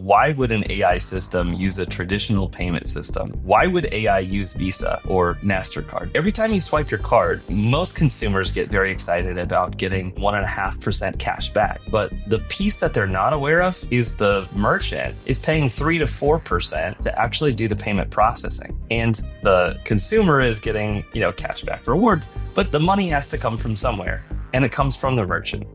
why would an AI system use a traditional payment system? Why would AI use Visa or MasterCard? Every time you swipe your card, most consumers get very excited about getting 1.5% cash back. But the piece that they're not aware of is the merchant is paying 3 to 4% to actually do the payment processing. And the consumer is getting, cash back rewards, but the money has to come from somewhere, and it comes from the merchant.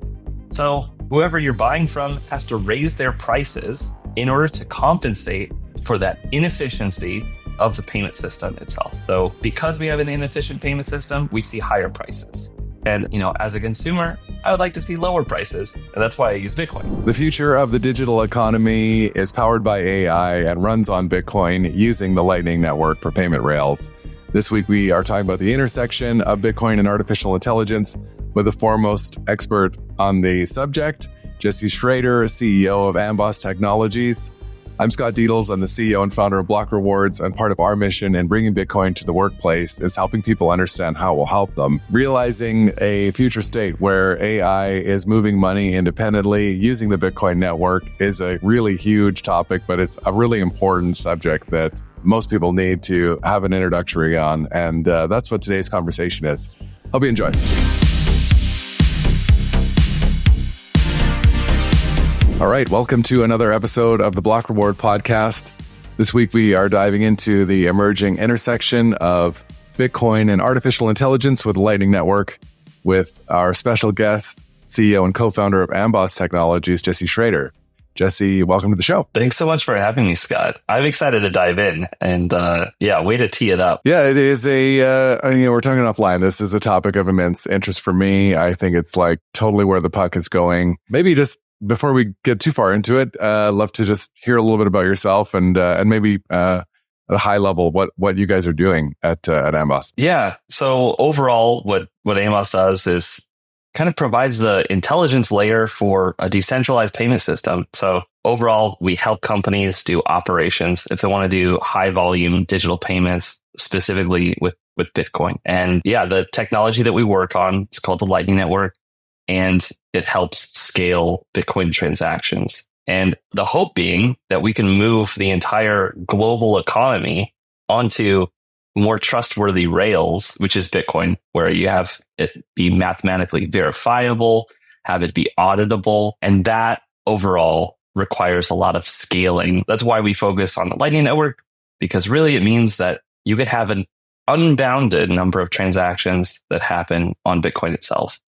So whoever you're buying from has to raise their prices in order to compensate for that inefficiency of the payment system itself. So because we have an inefficient payment system, we see higher prices. And, as a consumer, I would like to see lower prices. And that's why I use Bitcoin. The future of the digital economy is powered by AI and runs on Bitcoin using the Lightning Network for payment rails. This week, we are talking about the intersection of Bitcoin and artificial intelligence with the foremost expert on the subject, Jesse Shrader, CEO of Amboss Technologies. I'm Scott Deedles. I'm the CEO and founder of Block Rewards, and part of our mission in bringing Bitcoin to the workplace is helping people understand how it will help them. Realizing a future state where AI is moving money independently using the Bitcoin network is a really huge topic, but it's a really important subject that most people need to have an introductory on. And that's what today's conversation is. Hope you enjoy. All right, welcome to another episode of the Block Reward podcast. This week we are diving into the emerging intersection of Bitcoin and artificial intelligence with the Lightning Network with our special guest, CEO and co-founder of Amboss Technologies, Jesse Shrader. Jesse, welcome to the show. Thanks so much for having me, Scott. I'm excited to dive in and way to tee it up. Yeah, it is we're talking offline. This is a topic of immense interest for me. I think it's like totally where the puck is going. Maybe just before we get too far into it, I'd love to just hear a little bit about yourself and maybe at a high level what you guys are doing at Amboss. Yeah. So overall, what Amboss does is kind of provides the intelligence layer for a decentralized payment system. So overall, we help companies do operations if they want to do high volume digital payments, specifically with Bitcoin. And the technology that we work on is called the Lightning Network, and it helps scale Bitcoin transactions. And the hope being that we can move the entire global economy onto more trustworthy rails, which is Bitcoin, where you have it be mathematically verifiable, have it be auditable. And that overall requires a lot of scaling. That's why we focus on the Lightning Network, because really it means that you could have an unbounded number of transactions that happen on Bitcoin itself.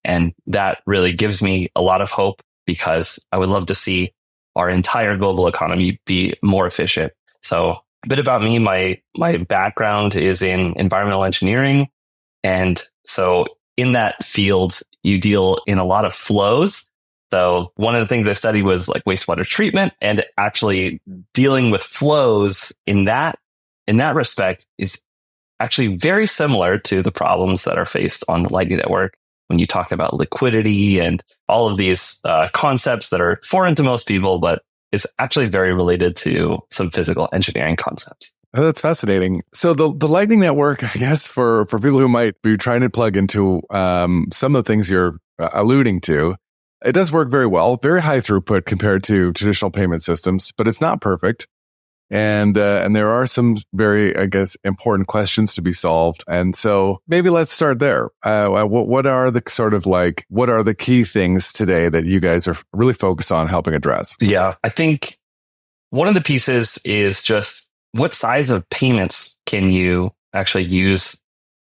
And that really gives me a lot of hope, because I would love to see our entire global economy be more efficient. So a bit about me, my background is in environmental engineering. And so in that field, you deal in a lot of flows. So one of the things I studied was like wastewater treatment, and actually dealing with flows in that respect is actually very similar to the problems that are faced on the Lightning Network when you talk about liquidity and all of these concepts that are foreign to most people, but it's actually very related to some physical engineering concepts. Oh, that's fascinating. So the Lightning Network, I guess, for people who might be trying to plug into some of the things you're alluding to, it does work very well, very high throughput compared to traditional payment systems, but it's not perfect. And there are some very, I guess, important questions to be solved. And so maybe let's start there. What are the key things today that you guys are really focused on helping address? Yeah, I think one of the pieces is just what size of payments can you actually use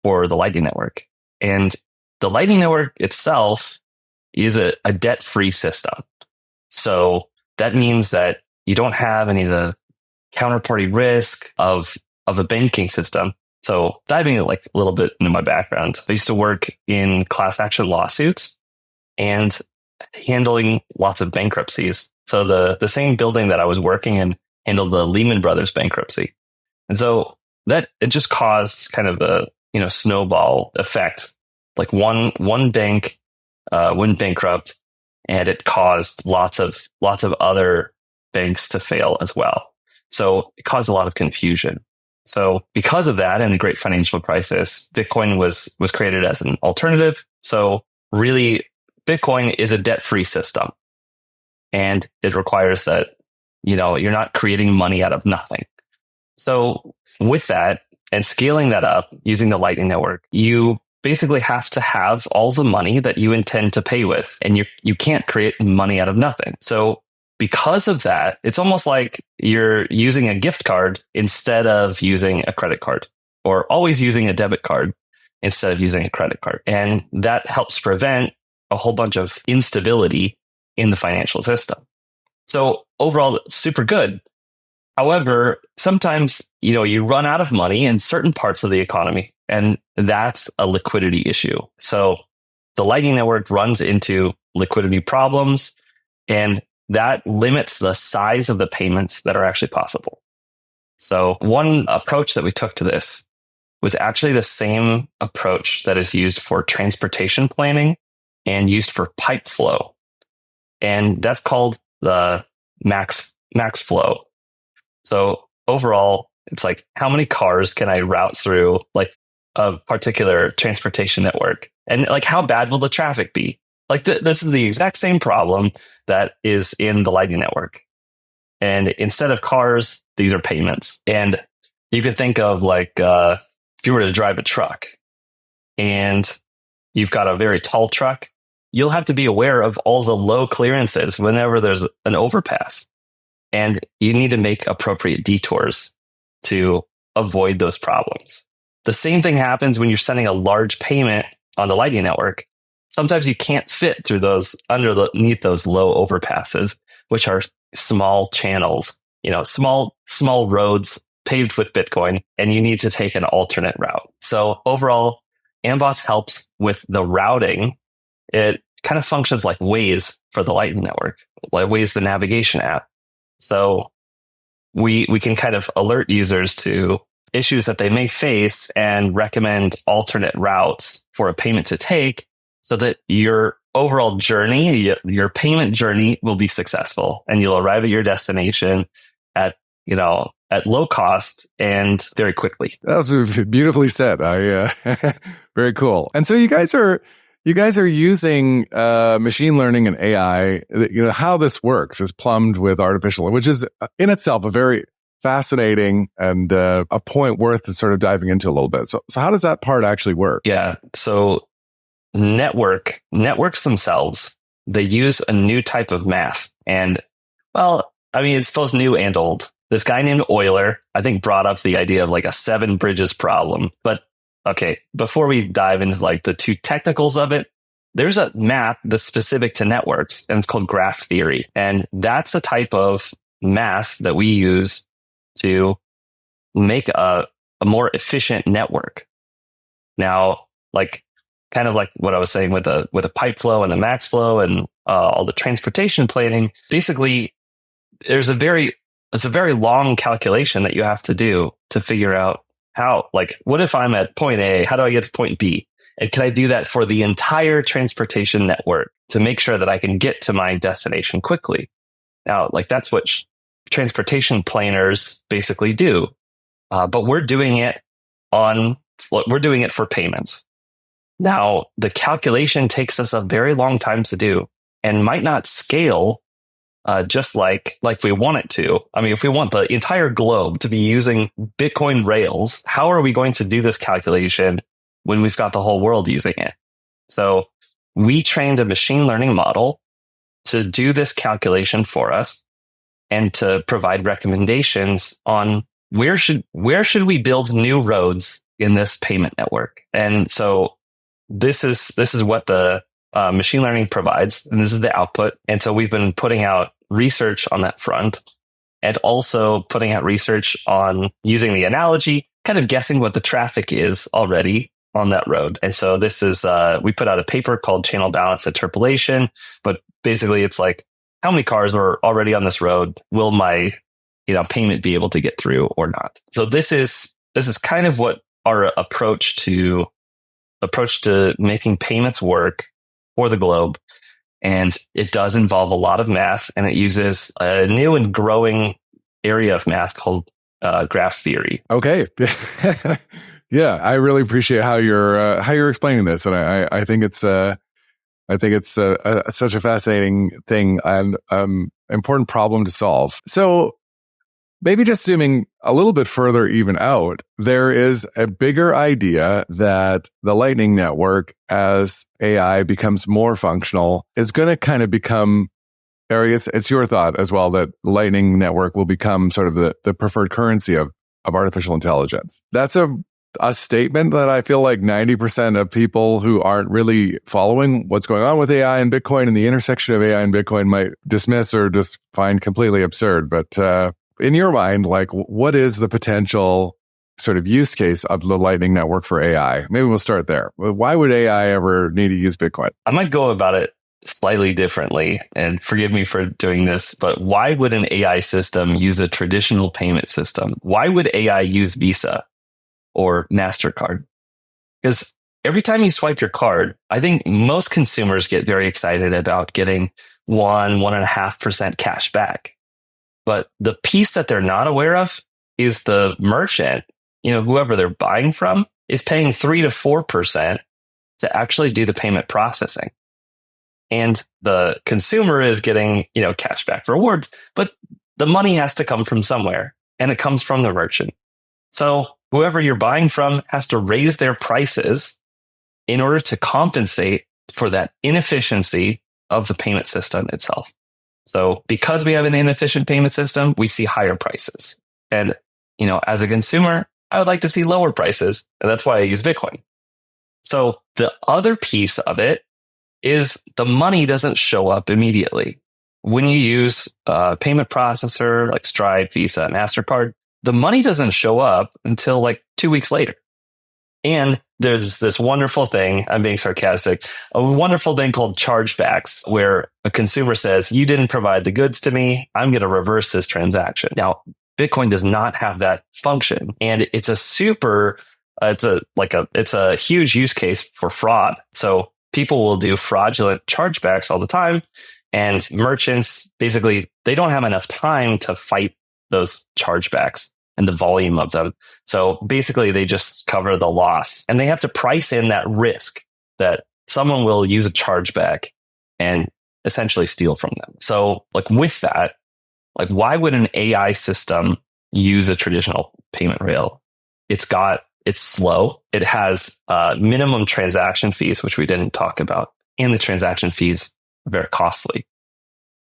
for the Lightning Network? And the Lightning Network itself is a debt-free system. So that means that you don't have any of the counterparty risk of a banking system. So diving like a little bit into my background, I used to work in class action lawsuits and handling lots of bankruptcies. So the same building that I was working in handled the Lehman Brothers bankruptcy. And so that it just caused kind of a snowball effect. Like one bank went bankrupt, and it caused lots of other banks to fail as well. So it caused a lot of confusion. So because of that and the great financial crisis, Bitcoin was created as an alternative. So really, Bitcoin is a debt-free system. And it requires that you're not creating money out of nothing. So with that and scaling that up using the Lightning Network, you basically have to have all the money that you intend to pay with, and you can't create money out of nothing. So because of that, it's almost like you're using a gift card instead of using a credit card, or always using a debit card instead of using a credit card. And that helps prevent a whole bunch of instability in the financial system. So overall, it's super good. However, sometimes, you run out of money in certain parts of the economy, and that's a liquidity issue. So the Lightning Network runs into liquidity problems, and that limits the size of the payments that are actually possible. So one approach that we took to this was actually the same approach that is used for transportation planning and used for pipe flow. And that's called the max flow. So overall, it's like, how many cars can I route through like a particular transportation network? And like, how bad will the traffic be? Like this is the exact same problem that is in the Lightning Network. And instead of cars, these are payments. And you could think of like, if you were to drive a truck and you've got a very tall truck, you'll have to be aware of all the low clearances whenever there's an overpass. And you need to make appropriate detours to avoid those problems. The same thing happens when you're sending a large payment on the Lightning Network. Sometimes you can't fit through those underneath those low overpasses, which are small channels, small roads paved with Bitcoin, and you need to take an alternate route. So overall, Amboss helps with the routing. It kind of functions like Waze for the Lightning Network, like Waze, the navigation app. So we can kind of alert users to issues that they may face and recommend alternate routes for a payment to take so that your overall journey, your payment journey will be successful and you'll arrive at your destination at low cost and very quickly. That was beautifully said. Very cool. And so you guys are using machine learning and AI. How this works is plumbed with artificial, which is in itself a very fascinating and a point worth sort of diving into a little bit. So how does that part actually work? Yeah. So networks themselves, they use a new type of math. And it's both new and old. This guy named Euler, I think, brought up the idea of like a 7 bridges problem. But okay, before we dive into like the two technicals of it, there's a math that's specific to networks, and it's called graph theory. And that's a type of math that we use to make a more efficient network. Now, kind of like what I was saying with a pipe flow and the max flow and all the transportation planning, basically, it's a very long calculation that you have to do to figure out how, what if I'm at point A, how do I get to point B? And can I do that for the entire transportation network to make sure that I can get to my destination quickly? Now, that's what transportation planners basically do. But we're doing it for payments. Now, the calculation takes us a very long time to do and might not scale just like we want it to. I mean, if we want the entire globe to be using Bitcoin rails, how are we going to do this calculation when we've got the whole world using it? So we trained a machine learning model to do this calculation for us and to provide recommendations on where should we build new roads in this payment network. And so this is what the machine learning provides, and this is the output. And so we've been putting out research on that front, and also putting out research on using the analogy, kind of guessing what the traffic is already on that road. And so this is, we put out a paper called Channel Balance Interpolation, but basically it's like, how many cars are already on this road? Will my, payment be able to get through or not? So this is kind of what our approach to making payments work for the globe. And it does involve a lot of math, and it uses a new and growing area of math called graph theory. Okay. Yeah, I really appreciate how you're explaining this, and I think it's such a fascinating thing. And important problem to solve. So maybe just zooming a little bit further even out, there is a bigger idea that the Lightning Network, as AI becomes more functional, is going to kind of become, Barry, it's your thought as well, that the Lightning Network will become sort of the preferred currency of artificial intelligence. That's a statement that I feel like 90% of people who aren't really following what's going on with AI and Bitcoin and the intersection of AI and Bitcoin might dismiss or just find completely absurd. But in your mind, like, what is the potential sort of use case of the Lightning Network for AI? Maybe we'll start there. Why would AI ever need to use Bitcoin? I might go about it slightly differently, and forgive me for doing this, but why would an AI system use a traditional payment system? Why would AI use Visa or MasterCard? Because every time you swipe your card, I think most consumers get very excited about getting 1.5% cash back. But the piece that they're not aware of is the merchant, whoever they're buying from, is paying 3 to 4% to actually do the payment processing. And the consumer is getting, cash back rewards, but the money has to come from somewhere, and it comes from the merchant. So whoever you're buying from has to raise their prices in order to compensate for that inefficiency of the payment system itself. So because we have an inefficient payment system, we see higher prices. And, as a consumer, I would like to see lower prices. And that's why I use Bitcoin. So the other piece of it is the money doesn't show up immediately. When you use a payment processor like Stripe, Visa, MasterCard, the money doesn't show up until like 2 weeks later. And there's this wonderful thing, I'm being sarcastic, a wonderful thing called chargebacks, where a consumer says, you didn't provide the goods to me, I'm going to reverse this transaction. Now, Bitcoin does not have that function. And it's it's a huge use case for fraud. So people will do fraudulent chargebacks all the time. And merchants, basically, they don't have enough time to fight those chargebacks and the volume of them. So basically, they just cover the loss, and they have to price in that risk that someone will use a chargeback and essentially steal from them. So with that, why would an AI system use a traditional payment rail? It's slow. It has minimum transaction fees, which we didn't talk about. And the transaction fees are very costly.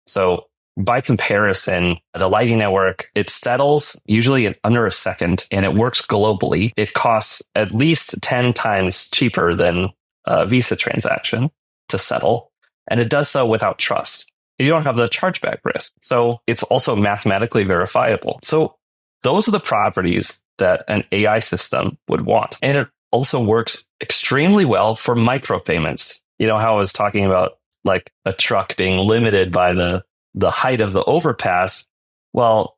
So by comparison, the Lightning Network, it settles usually in under a second, and it works globally. It costs at least 10 times cheaper than a Visa transaction to settle, and it does so without trust. You don't have the chargeback risk. So it's also mathematically verifiable. So those are the properties that an AI system would want. And it also works extremely well for micropayments. How I was talking about a truck being limited by the height of the overpass. Well,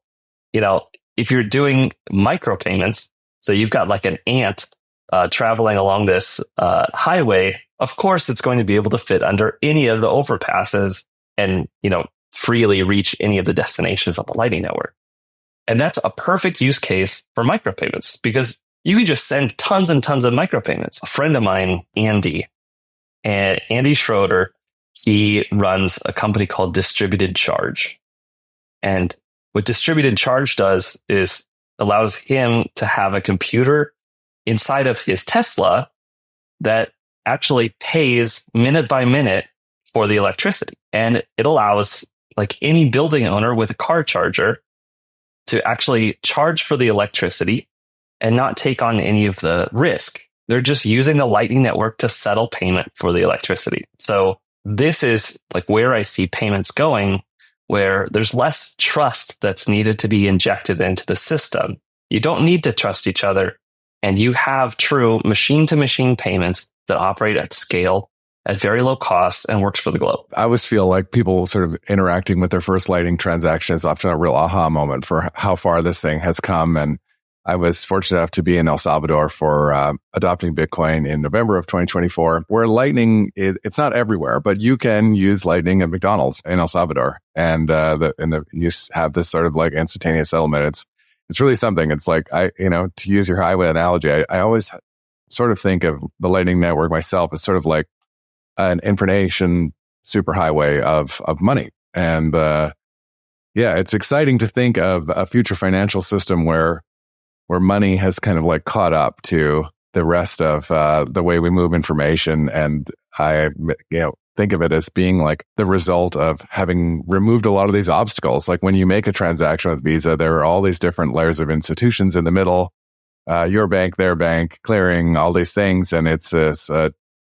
if you're doing micropayments, so you've got an ant traveling along this highway, of course it's going to be able to fit under any of the overpasses and, freely reach any of the destinations on the Lightning Network. And that's a perfect use case for micropayments because you can just send tons and tons of micropayments. A friend of mine, Andy Shrader, he runs a company called Distributed Charge. And what Distributed Charge does is allows him to have a computer inside of his Tesla that actually pays minute by minute for the electricity. And it allows any building owner with a car charger to actually charge for the electricity and not take on any of the risk. They're just using the Lightning Network to settle payment for the electricity. So this is where I see payments going, where there's less trust that's needed to be injected into the system. You don't need to trust each other, and you have true machine-to-machine payments that operate at scale at very low cost and works for the globe. I always feel like people sort of interacting with their first Lightning transaction is often a real aha moment for how far this thing has come. And I was fortunate enough to be in El Salvador for adopting Bitcoin in November of 2024, where Lightning, it's not everywhere, but you can use Lightning at McDonald's in El Salvador. And you have this sort of instantaneous settlement. It's really something. It's to use your highway analogy, I always sort of think of the Lightning Network myself as sort of an information superhighway of money. And Yeah, it's exciting to think of a future financial system where money has kind of like caught up to the rest of the way we move information. And I think of it as being like the result of having removed a lot of these obstacles. Like when you make a transaction with Visa, there are all these different layers of institutions in the middle, your bank, their bank, clearing, all these things. And it's this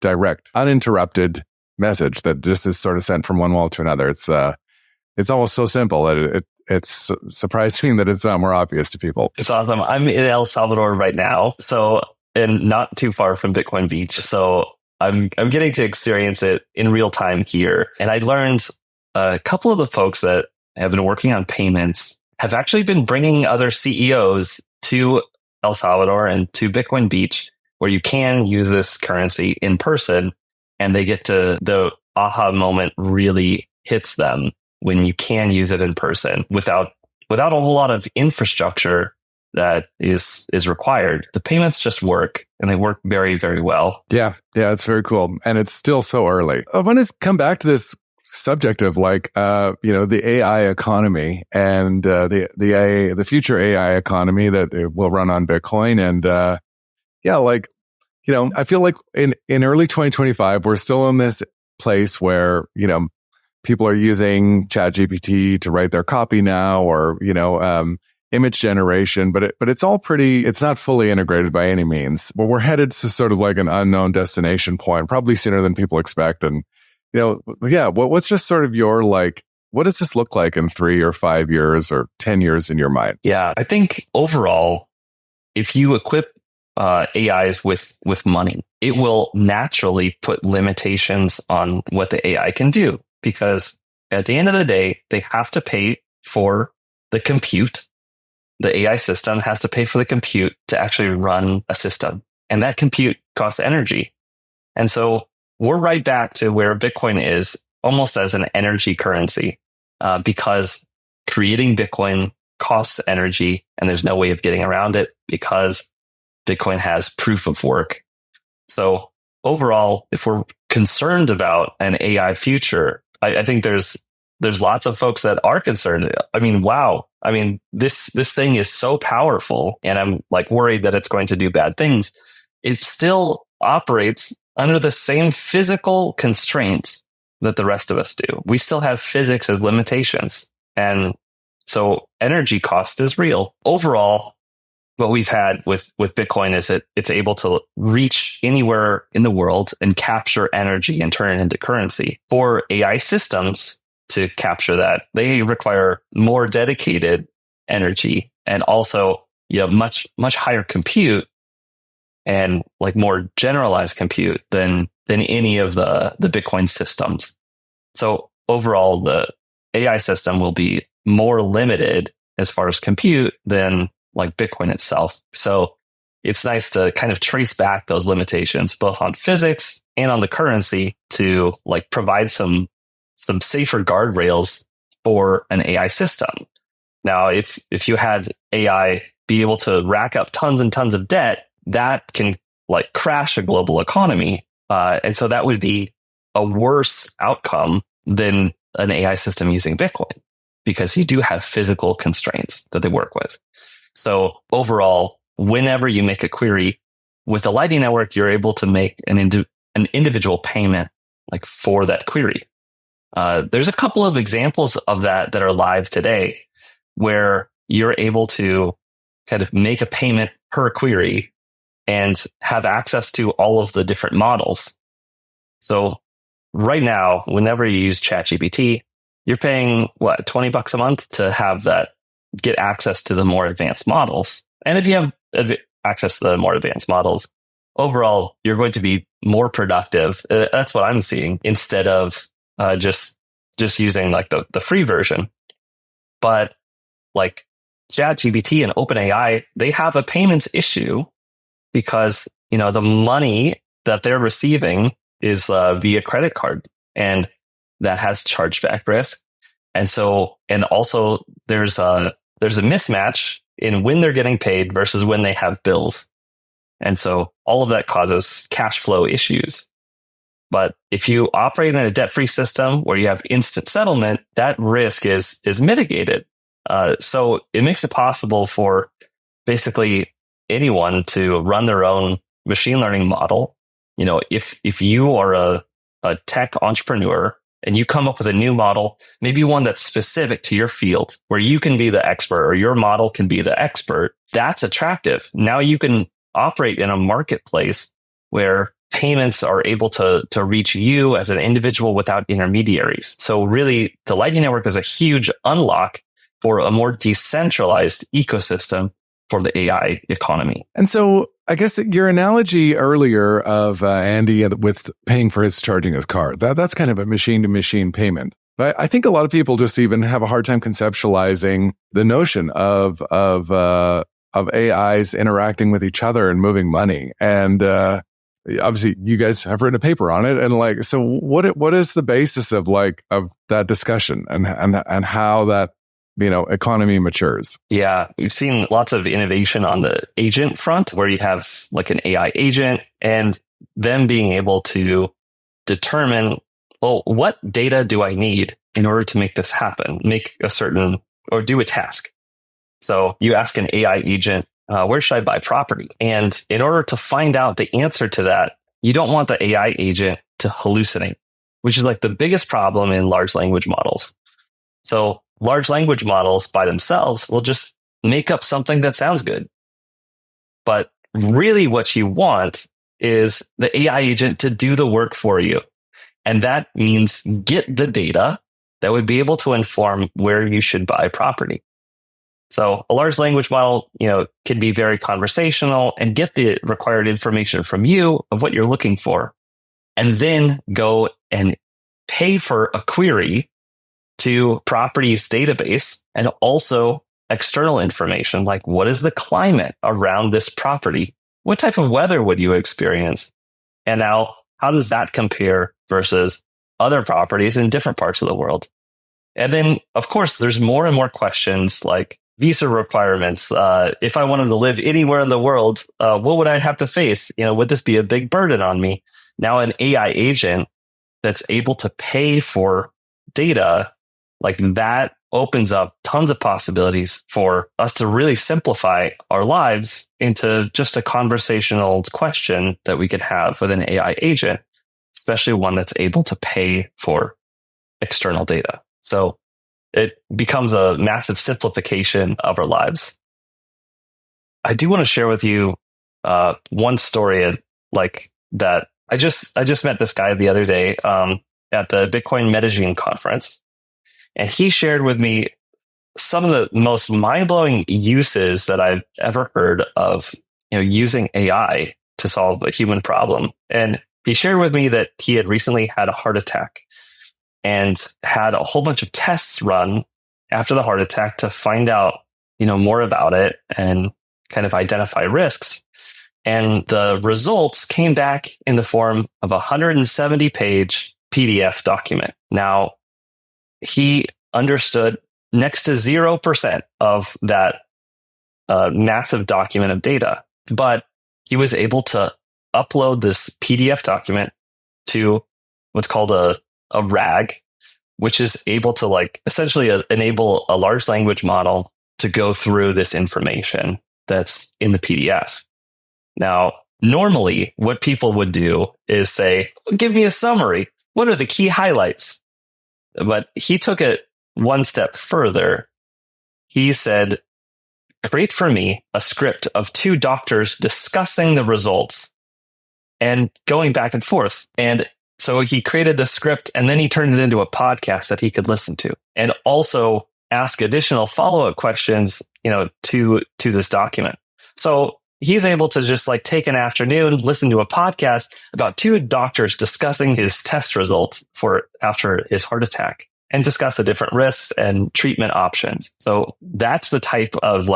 direct, uninterrupted message that just is sort of sent from one wallet to another. It's almost so simple that it's surprising that it's not more obvious to people. It's awesome. I'm in El Salvador right now, and not too far from Bitcoin Beach. So I'm getting to experience it in real time here. And I learned a couple of the folks that have been working on payments have actually been bringing other CEOs to El Salvador and to Bitcoin Beach, where you can use this currency in person, and they get to the aha moment really hits them when you can use it in person without a whole lot of infrastructure that is required. The payments just work, and they work very, very well. Yeah, it's very cool. And it's still so early. I want to come back to this subject of the AI economy and the future AI economy that will run on Bitcoin. And I feel like in early 2025, we're still in this place where, people are using ChatGPT to write their copy now, or, image generation, but it's all it's not fully integrated by any means. But we're headed to sort of like an unknown destination point, probably sooner than people expect. And, what's just sort of your, what does this look like in 3 or 5 years or 10 years in your mind? Yeah, I think overall, if you equip AIs with money, it will naturally put limitations on what the AI can do, because at the end of the day, they have to pay for the compute. The AI system has to pay for the compute to actually run a system. And that compute costs energy. And so we're right back to where Bitcoin is, almost as an energy currency, because creating Bitcoin costs energy, and there's no way of getting around it because Bitcoin has proof of work. So overall, if we're concerned about an AI future, I think there's lots of folks that are concerned. I mean, wow. I mean, this thing is so powerful, and I'm worried that it's going to do bad things. It still operates under the same physical constraints that the rest of us do. We still have physics as limitations. And so energy cost is real. Overall, what we've had with Bitcoin is that it's able to reach anywhere in the world and capture energy and turn it into currency. For AI systems to capture that, they require more dedicated energy, and also much higher compute, and more generalized compute than any of the Bitcoin systems. So overall, the AI system will be more limited as far as compute than Bitcoin itself. So it's nice to kind of trace back those limitations, both on physics and on the currency, to provide some safer guardrails for an AI system. Now, if you had AI be able to rack up tons and tons of debt, that can crash a global economy. And so that would be a worse outcome than an AI system using Bitcoin, because you do have physical constraints that they work with. So overall, whenever you make a query with the Lightning Network, you're able to make an individual payment for that query. There's a couple of examples of that are live today, where you're able to kind of make a payment per query and have access to all of the different models. So right now, whenever you use ChatGPT, you're paying $20 a month to have that, get access to the more advanced models. And if you have access to the more advanced models, overall, you're going to be more productive. That's what I'm seeing, instead of just using the free version. But ChatGPT and OpenAI, they have a payments issue, because the money that they're receiving is via credit card, and that has chargeback risk. And also there's a mismatch in when they're getting paid versus when they have bills. And so all of that causes cash flow issues. But if you operate in a debt-free system where you have instant settlement, that risk is mitigated. So it makes it possible for basically anyone to run their own machine learning model. If you are a tech entrepreneur and you come up with a new model, maybe one that's specific to your field where you can be the expert or your model can be the expert, that's attractive. Now you can operate in a marketplace where payments are able to reach you as an individual without intermediaries. So really, the Lightning Network is a huge unlock for a more decentralized ecosystem for the AI economy. And so I guess your analogy earlier of Andy with paying for charging his car, that's kind of a machine-to-machine payment. But I think a lot of people just even have a hard time conceptualizing the notion of AIs interacting with each other and moving money. And obviously, you guys have written a paper on it. And so what is the basis of that discussion and how that economy matures? Yeah, we've seen lots of innovation on the agent front where you have an AI agent and them being able to determine, what data do I need in order to make this happen, make a certain or do a task. So you ask an AI agent, where should I buy property? And in order to find out the answer to that, you don't want the AI agent to hallucinate, which is the biggest problem in large language models. So large language models by themselves will just make up something that sounds good. But really what you want is the AI agent to do the work for you. And that means get the data that would be able to inform where you should buy property. So a large language model, can be very conversational and get the required information from you of what you're looking for, and then go and pay for a query to properties database and also external information like what is the climate around this property? What type of weather would you experience? And now how does that compare versus other properties in different parts of the world? And then, of course, there's more and more questions like visa requirements. If I wanted to live anywhere in the world, what would I have to face? Would this be a big burden on me? Now, an AI agent that's able to pay for data like that opens up tons of possibilities for us to really simplify our lives into just a conversational question that we could have with an AI agent, especially one that's able to pay for external data. So it becomes a massive simplification of our lives. I do want to share with you one story that. I just met this guy the other day at the Bitcoin Medellin conference, and he shared with me some of the most mind-blowing uses that I've ever heard of using AI to solve a human problem. And he shared with me that he had recently had a heart attack and had a whole bunch of tests run after the heart attack to find out, more about it and kind of identify risks. And the results came back in the form of a 170-page PDF document. Now, he understood next to 0% of that massive document of data, but he was able to upload this PDF document to what's called a RAG, which is able to essentially enable a large language model to go through this information that's in the PDF. Now, normally what people would do is say, give me a summary. What are the key highlights? But he took it one step further. He said, create for me a script of two doctors discussing the results and going back and forth. And so he created the script and then he turned it into a podcast that he could listen to and also ask additional follow-up questions, to this document. So he's able to just take an afternoon, listen to a podcast about two doctors discussing his test results for after his heart attack and discuss the different risks and treatment options. So that's the type of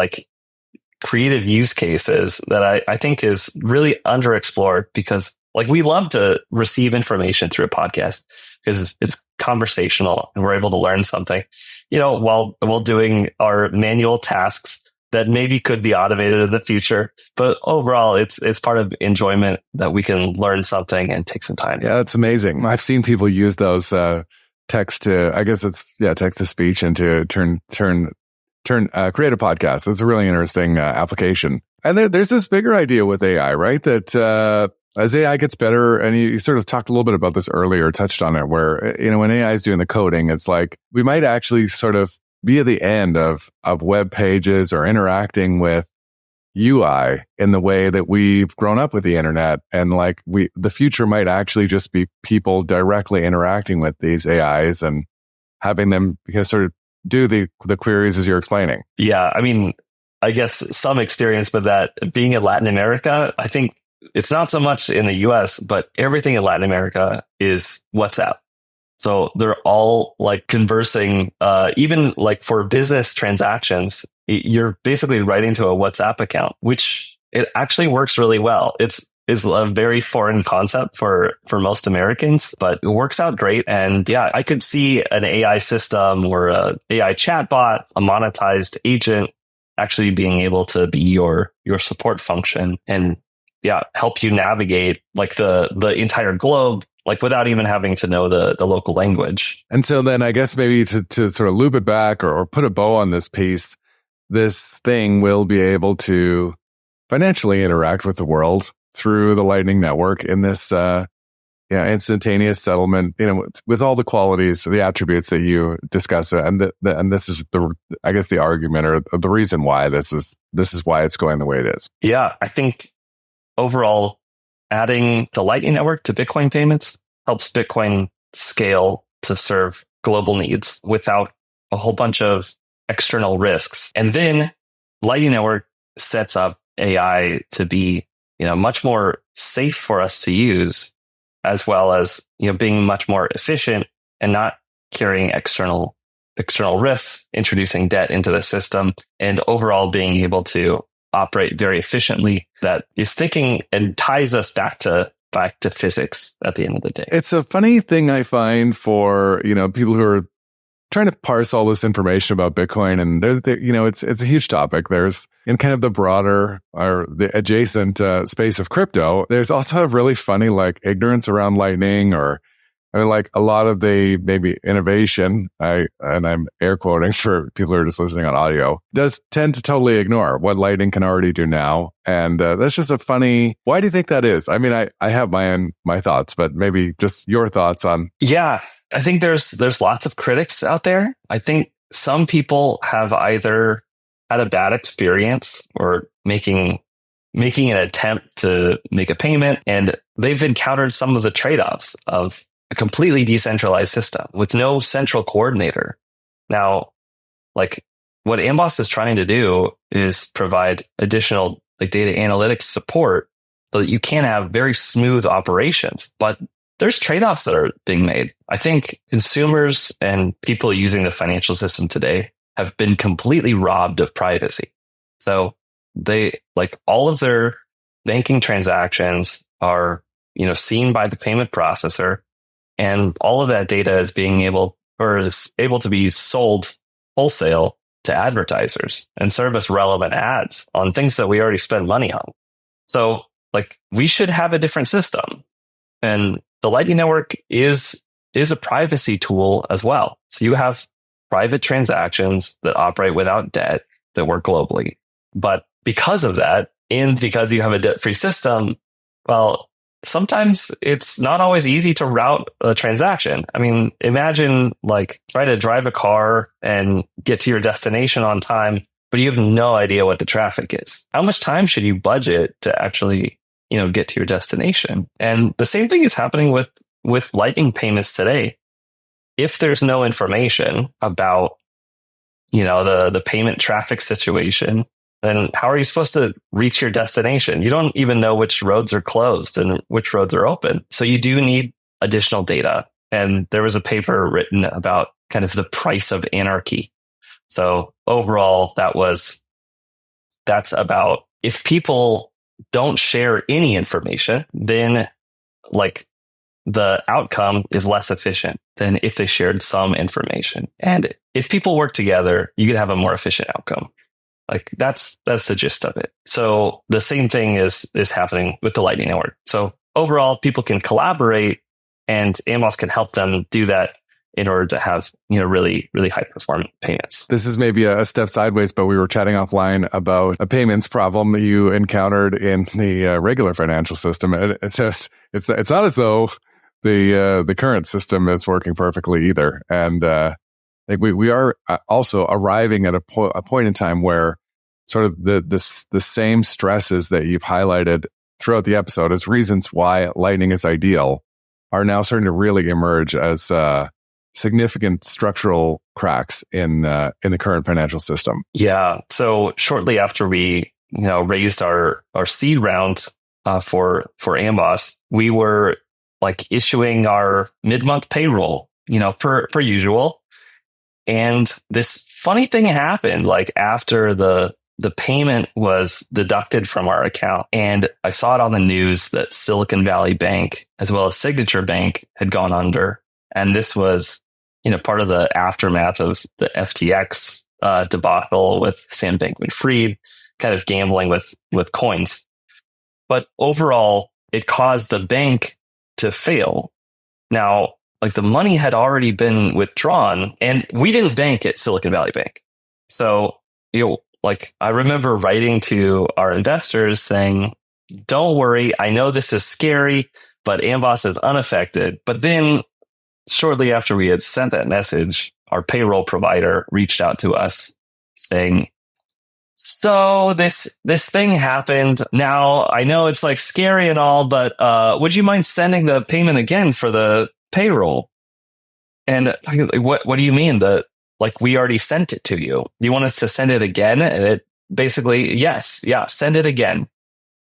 creative use cases that I think is really underexplored because we love to receive information through a podcast because it's conversational and we're able to learn something, while doing our manual tasks that maybe could be automated in the future. But overall, it's part of enjoyment that we can learn something and take some time. Yeah, it's amazing. I've seen people use those text to speech and to create a podcast. It's a really interesting application. And there's this bigger idea with AI, right? That as AI gets better, and you sort of talked a little bit about this earlier, touched on it, where, when AI is doing the coding, it's like we might actually sort of be at the end of web pages or interacting with UI in the way that we've grown up with the internet. And like the future might actually just be people directly interacting with these AIs and having them sort of do the queries as you're explaining. Yeah. I mean, I guess some experience with that being in Latin America, I think it's not so much in the US, but everything in Latin America is WhatsApp. So they're all like conversing, even like for business transactions, you're basically writing to a WhatsApp account, which it actually works really well. It's a very foreign concept for most Americans, but it works out great. And yeah, I could see an AI system or a AI chatbot, a monetized agent actually being able to be your support function and help you navigate like the entire globe, like without even having to know the local language. And so then I guess maybe to sort of loop it back or put a bow on this piece, this thing will be able to financially interact with the world through the Lightning Network in this instantaneous settlement, with all the qualities, the attributes that you discuss. And this is the argument or the reason why this is why it's going the way it is. Yeah, I think overall, adding the Lightning Network to Bitcoin payments helps Bitcoin scale to serve global needs without a whole bunch of external risks. And then Lightning Network sets up AI to be, much more safe for us to use, as well as, being much more efficient and not carrying external risks, introducing debt into the system, and overall being able to operate very efficiently. That is thinking and ties us back to physics at the end of the day. It's a funny thing I find for, people who are trying to parse all this information about Bitcoin, and it's a huge topic. There's in kind of the broader or the adjacent space of crypto, there's also a really funny like ignorance around Lightning or like a lot of the maybe innovation, and I'm air quoting for people who are just listening on audio, does tend to totally ignore what Lightning can already do now. And that's just a funny, why do you think that is? I mean, I have my thoughts, but maybe just your thoughts on. Yeah, I think there's lots of critics out there. I think some people have either had a bad experience or making an attempt to make a payment, and they've encountered some of the trade-offs of a completely decentralized system with no central coordinator. Now, like what Amboss is trying to do is provide additional like data analytics support so that you can have very smooth operations. But there's trade-offs that are being made. I think consumers and people using the financial system today have been completely robbed of privacy. So they like all of their banking transactions are, seen by the payment processor. And all of that data is able to be sold wholesale to advertisers and serve relevant ads on things that we already spend money on. So like we should have a different system. And the Lightning Network is a privacy tool as well. So you have private transactions that operate without debt that work globally. But because of that, and because you have a debt-free system, well, sometimes it's not always easy to route a transaction. I mean, imagine like try to drive a car and get to your destination on time, but you have no idea what the traffic is. How much time should you budget to actually, get to your destination? And the same thing is happening with Lightning payments today. If there's no information about, the payment traffic situation, then how are you supposed to reach your destination? You don't even know which roads are closed and which roads are open. So you do need additional data. And there was a paper written about kind of the price of anarchy. So overall, that's about if people don't share any information, then like the outcome is less efficient than if they shared some information. And if people work together, you could have a more efficient outcome. Like that's the gist of it. So the same thing is happening with the Lightning Network. So overall, people can collaborate, and Amboss can help them do that in order to have, really, really high performance payments. This is maybe a step sideways, but we were chatting offline about a payments problem that you encountered in the regular financial system. It's not as though the current system is working perfectly either. And I think we are also arriving at a point in time where sort of the same stresses that you've highlighted throughout the episode as reasons why Lightning is ideal are now starting to really emerge as significant structural cracks in the current financial system. Yeah. So shortly after we raised our seed round for Amboss, we were like issuing our mid-month payroll, per usual. And this funny thing happened, like after the payment was deducted from our account. And I saw it on the news that Silicon Valley Bank, as well as Signature Bank, had gone under. And this was, part of the aftermath of the FTX debacle with Sam Bankman-Fried, kind of gambling with coins. But overall, it caused the bank to fail. Now, like the money had already been withdrawn, and we didn't bank at Silicon Valley Bank. So, like I remember writing to our investors saying, don't worry, I know this is scary, but Amboss is unaffected. But then shortly after we had sent that message, our payroll provider reached out to us saying, so this thing happened. Now I know it's like scary and all, but would you mind sending the payment again for the payroll? And what do you mean? Like we already sent it to you. You want us to send it again? And it basically, yes, yeah, send it again.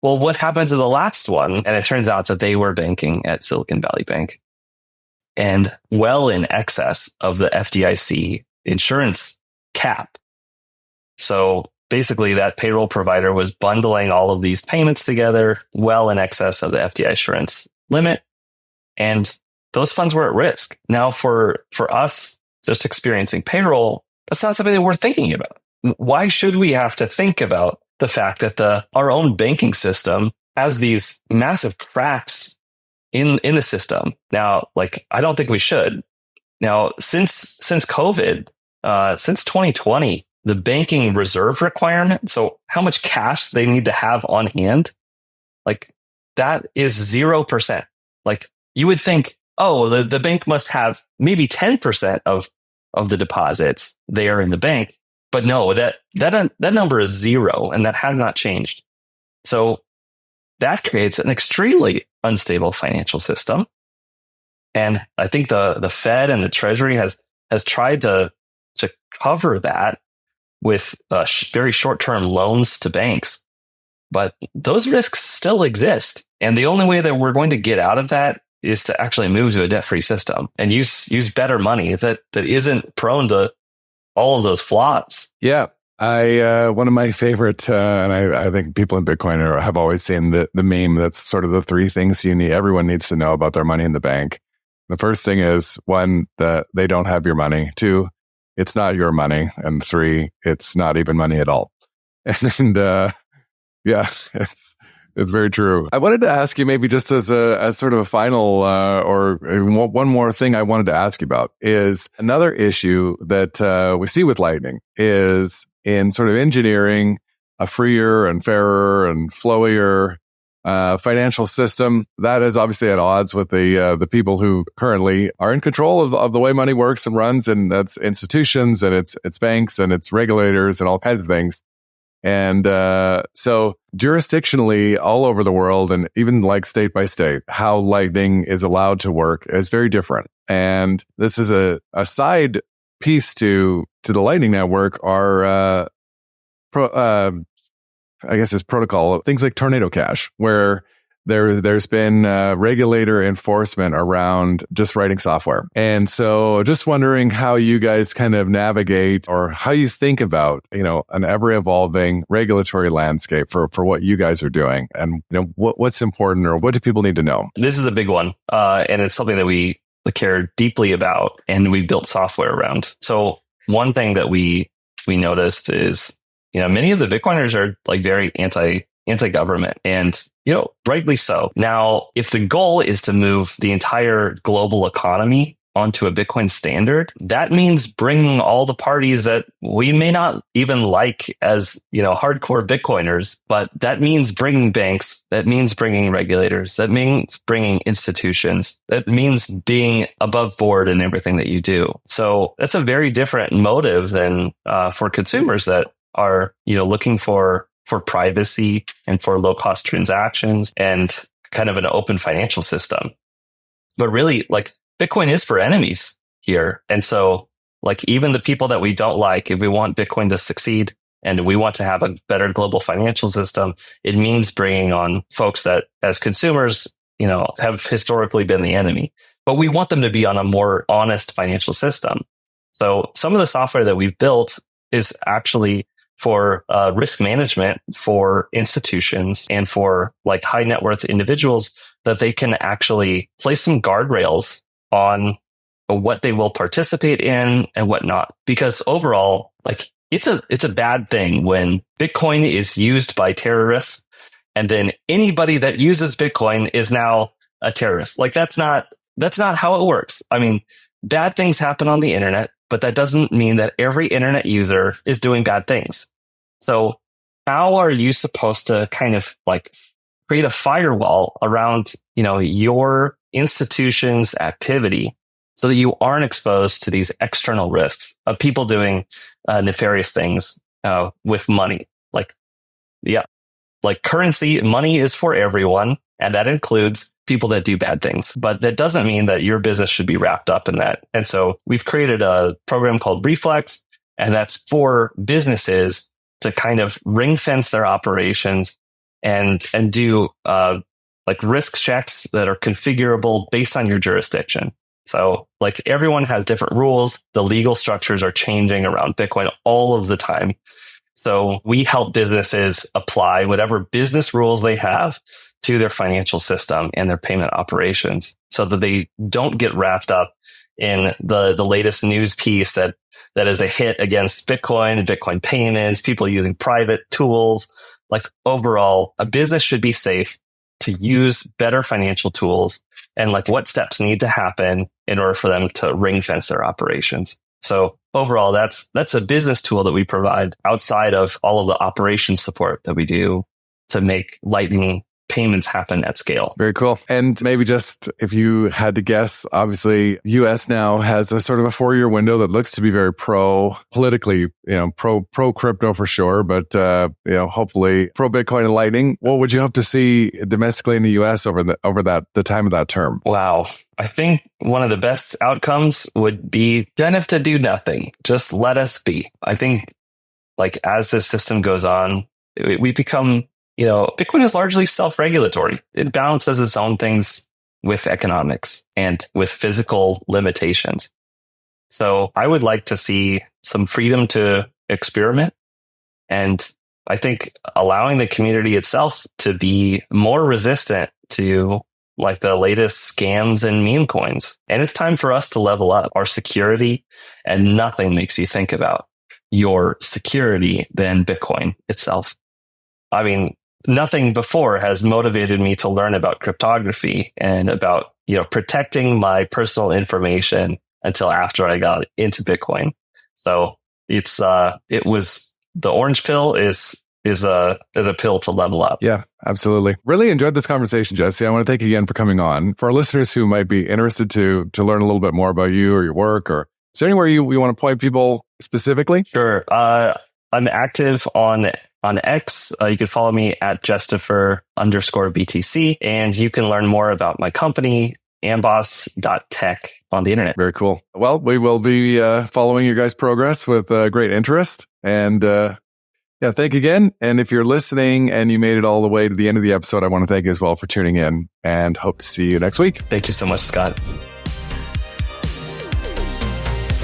Well, what happened to the last one? And it turns out that they were banking at Silicon Valley Bank, and well in excess of the FDIC insurance cap. So basically that payroll provider was bundling all of these payments together well in excess of the FDIC insurance limit. And those funds were at risk. Now for us just experiencing payroll, that's not something that we're thinking about. Why should we have to think about the fact that our own banking system has these massive cracks in the system? Now, like, I don't think we should. Now, since COVID, since 2020, the banking reserve requirement, so how much cash they need to have on hand, like that is 0%. Like you would think, oh, the bank must have maybe 10% of the deposits there in the bank. But no, that number is 0, and that has not changed. So that creates an extremely unstable financial system. And I think the Fed and the Treasury has tried to cover that with very short-term loans to banks. But those risks still exist. And the only way that we're going to get out of that is to actually move to a debt-free system and use better money that isn't prone to all of those flaws. Yeah. One of my favorite, and I think people in Bitcoin have always seen the meme that's sort of the 3 things everyone needs to know about their money in the bank. The first thing is 1, that they don't have your money. 2, it's not your money. And 3, it's not even money at all. And yeah, it's very true. I wanted to ask you maybe just as sort of a final or one more thing I wanted to ask you about is another issue that we see with Lightning is in sort of engineering a freer and fairer and flowier financial system that is obviously at odds with the people who currently are in control of the way money works and runs, and that's institutions and it's banks and it's regulators and all kinds of things. And so jurisdictionally all over the world, and even like state by state, how Lightning is allowed to work is very different. And this is a side piece to the Lightning Network are I guess it's protocol, things like Tornado Cash, where there's been regulator enforcement around just writing software. And so just wondering how you guys kind of navigate or how you think about, an ever evolving regulatory landscape for what you guys are doing, and, what's important or what do people need to know? This is a big one. And it's something that we care deeply about and we built software around. So one thing that we noticed is many of the Bitcoiners are like very anti-government, and rightly so. Now, if the goal is to move the entire global economy onto a Bitcoin standard, that means bringing all the parties that we may not even like as, hardcore Bitcoiners, but that means bringing banks, that means bringing regulators, that means bringing institutions, that means being above board in everything that you do. So that's a very different motive than for consumers that are, looking for privacy and for low cost transactions and kind of an open financial system. But really, like, Bitcoin is for enemies here. And so, like, even the people that we don't like, if we want Bitcoin to succeed and we want to have a better global financial system, it means bringing on folks that as consumers, have historically been the enemy. But we want them to be on a more honest financial system. So some of the software that we've built is actually for risk management for institutions and for like high net worth individuals, that they can actually place some guardrails on what they will participate in and what not. Because overall, like, it's a bad thing when Bitcoin is used by terrorists, and then anybody that uses Bitcoin is now a terrorist. Like, that's not how it works. I mean, bad things happen on the internet, but that doesn't mean that every internet user is doing bad things. So how are you supposed to kind of like create a firewall around, your institution's activity so that you aren't exposed to these external risks of people doing nefarious things with money? Like currency, money is for everyone, and that includes people that do bad things. But that doesn't mean that your business should be wrapped up in that. And so we've created a program called Reflex, and that's for businesses to kind of ring fence their operations and do like risk checks that are configurable based on your jurisdiction. So like everyone has different rules. The legal structures are changing around Bitcoin all of the time. So we help businesses apply whatever business rules they have to their financial system and their payment operations so that they don't get wrapped up in the latest news piece that is a hit against Bitcoin and Bitcoin payments, people using private tools. Like overall, a business should be safe to use better financial tools, and like what steps need to happen in order for them to ring fence their operations. So overall, that's a business tool that we provide outside of all of the operations support that we do to make Lightning payments happen at scale. Very cool. And maybe just if you had to guess, obviously US now has a sort of a 4-year window that looks to be very politically, pro crypto for sure, but hopefully pro Bitcoin and Lightning. What would you hope to see domestically in the US over the time of that term? Wow. I think one of the best outcomes would be kind of to do nothing. Just let us be. I think like as this system goes on, we become, Bitcoin is largely self-regulatory. It balances its own things with economics and with physical limitations. So I would like to see some freedom to experiment. And I think allowing the community itself to be more resistant to like the latest scams and meme coins. And it's time for us to level up our security, and nothing makes you think about your security than Bitcoin itself. I mean, nothing before has motivated me to learn about cryptography and about, protecting my personal information until after I got into Bitcoin. So it was the orange pill is a pill to level up. Yeah, absolutely. Really enjoyed this conversation, Jesse. I want to thank you again for coming on. For our listeners who might be interested to learn a little bit more about you or your work, or is there anywhere you want to point people specifically? Sure. I'm active on X. You can follow me at Justifer_BTC, and you can learn more about my company, Amboss.tech, on the internet. Very cool. Well, we will be following your guys' progress with great interest. And thank you again. And if you're listening and you made it all the way to the end of the episode, I want to thank you as well for tuning in, and hope to see you next week. Thank you so much, Scott.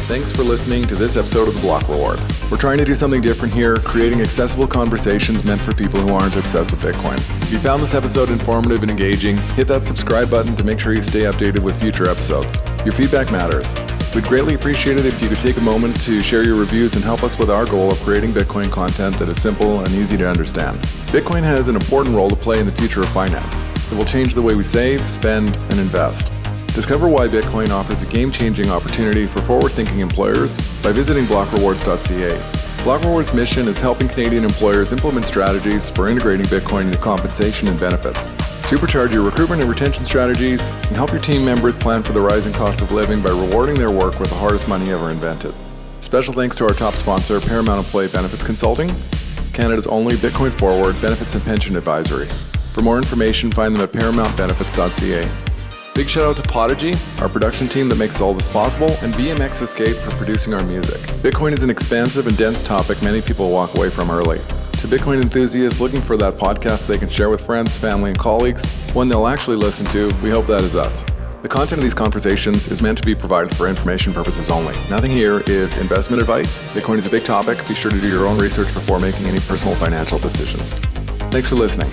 Thanks for listening to this episode of The Block Reward. We're trying to do something different here, creating accessible conversations meant for people who aren't obsessed with Bitcoin. If you found this episode informative and engaging, hit that subscribe button to make sure you stay updated with future episodes. Your feedback matters. We'd greatly appreciate it if you could take a moment to share your reviews and help us with our goal of creating Bitcoin content that is simple and easy to understand. Bitcoin has an important role to play in the future of finance. It will change the way we save, spend, and invest. Discover why Bitcoin offers a game-changing opportunity for forward-thinking employers by visiting blockrewards.ca. BlockRewards' mission is helping Canadian employers implement strategies for integrating Bitcoin into compensation and benefits, supercharge your recruitment and retention strategies, and help your team members plan for the rising cost of living by rewarding their work with the hardest money ever invented. Special thanks to our top sponsor, Paramount Employee Benefits Consulting, Canada's only Bitcoin forward benefits and pension advisory. For more information, find them at paramountbenefits.ca. Big shout out to Podigy, our production team that makes all this possible, and BMX Escape for producing our music. Bitcoin is an expansive and dense topic many people walk away from early. To Bitcoin enthusiasts looking for that podcast they can share with friends, family, and colleagues, one they'll actually listen to, we hope that is us. The content of these conversations is meant to be provided for information purposes only. Nothing here is investment advice. Bitcoin is a big topic. Be sure to do your own research before making any personal financial decisions. Thanks for listening.